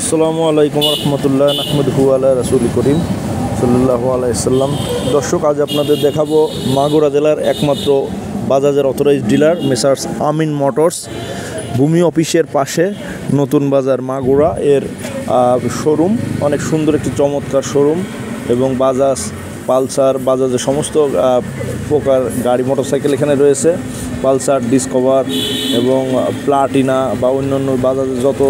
আসসালামু আলাইকুম রহমতুল্লাহ নাহমাদুহু আলা রাসূলিল করিম সাল্লাল্লাহু আলাইহি সাল্লাম। দর্শক, আজ আপনাদের দেখাবো মাগুরা জেলার একমাত্র বাজাজের অথরাইজড ডিলার মেসার্স আমিন মোটরস, ভূমি অফিসের পাশে নতুন বাজার মাগুরা এর শোরুম। অনেক সুন্দর একটি চমৎকার শোরুম এবং বাজাজ পালসার, বাজাজের সমস্ত প্রকার গাড়ি মোটরসাইকেল এখানে রয়েছে। পালসার, ডিসকভার এবং প্লাটিনা বা অন্যান্য বাজাজের যত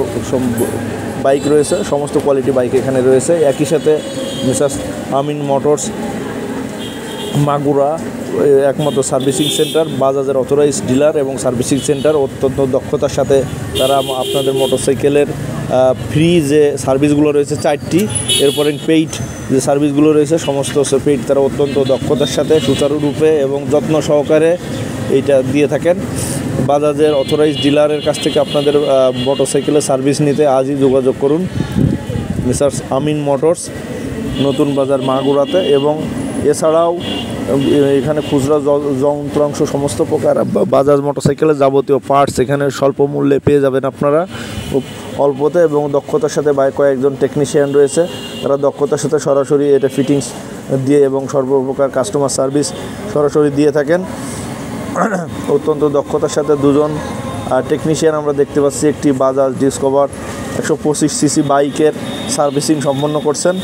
বাইক রয়েছে সমস্ত কোয়ালিটি বাইক এখানে রয়েছে। একই সাথে মেসার্স আমিন মোটরস মাগুরা একমাত্র সার্ভিসিং সেন্টার, বাজাজের অথরাইজড ডিলার এবং সার্ভিসিং সেন্টার। অত্যন্ত দক্ষতার সাথে তারা আপনাদের মোটরসাইকেলের ফ্রি যে সার্ভিসগুলো রয়েছে 4টি, এরপরে পেইড যে সার্ভিসগুলো রয়েছে সমস্ত পেইড তারা অত্যন্ত দক্ষতার সাথে সুচারুরূপে এবং যত্ন সহকারে এইটা দিয়ে থাকেন। বাজাজের অথরাইজড ডিলারের কাছ থেকে আপনাদের মোটরসাইকেলের সার্ভিস নিতে আজই যোগাযোগ করুন মেসার্স আমিন মোটরস, নতুন বাজার মাগুরাতে। এবং এছাড়াও এখানে খুচরা যন্ত্রাংশ সমস্ত প্রকার বাজাজ মোটরসাইকেলের যাবতীয় পার্টস এখানে স্বল্প মূল্যে পেয়ে যাবেন আপনারা অল্পতে এবং দক্ষতার সাথে। কয়েকজন টেকনিশিয়ান রয়েছে, তারা দক্ষতার সাথে সরাসরি এটা ফিটিংস দিয়ে এবং সর্বপ্রকার কাস্টমার সার্ভিস সরাসরি দিয়ে থাকেন। অত্যন্ত দক্ষতার সাথে দুজন টেকনিশিয়ান আমরা দেখতে পাচ্ছি একটি বাজাজ ডিসকভার 125 সিসি বাইকের সার্ভিসিং সম্পন্ন করছেন।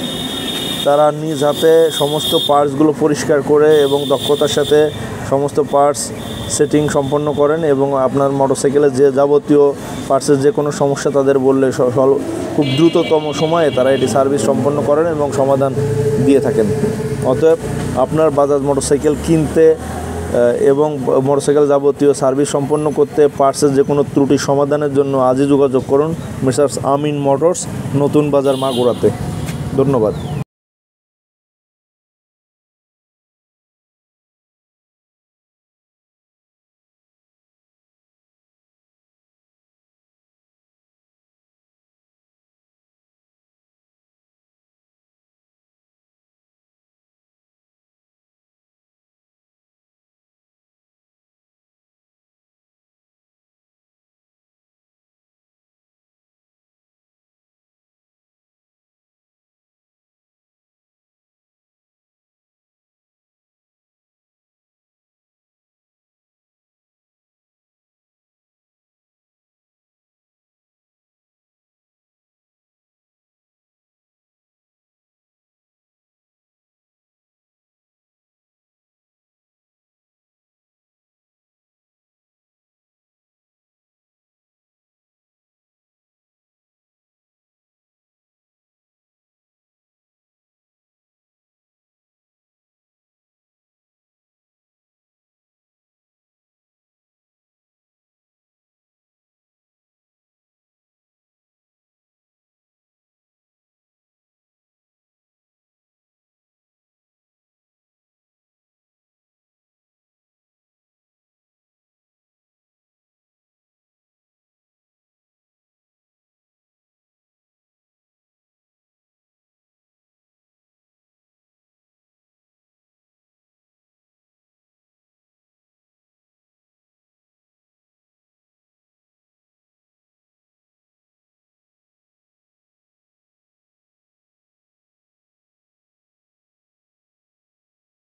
তারা নিজ হাতে সমস্ত পার্টসগুলো পরিষ্কার করে এবং দক্ষতার সাথে সমস্ত পার্টস সেটিং সম্পন্ন করেন এবং আপনার মোটরসাইকেলের যে যাবতীয় পার্টসের যে কোনো সমস্যা তাদের বললে খুব দ্রুততম সময়ে তারা এটি সার্ভিস সম্পন্ন করেন এবং সমাধান দিয়ে থাকেন। অতএব আপনার বাজাজ মোটরসাইকেল কিনতে এবং মোটরসাইকেল যাবতীয় সার্ভিস সম্পন্ন করতে পার্টসের যে কোনো ত্রুটি সমাধানের জন্য আজই যোগাযোগ করুন মেসার্স আমিন মোটরস, নতুন বাজার মাগুরাতে। ধন্যবাদ।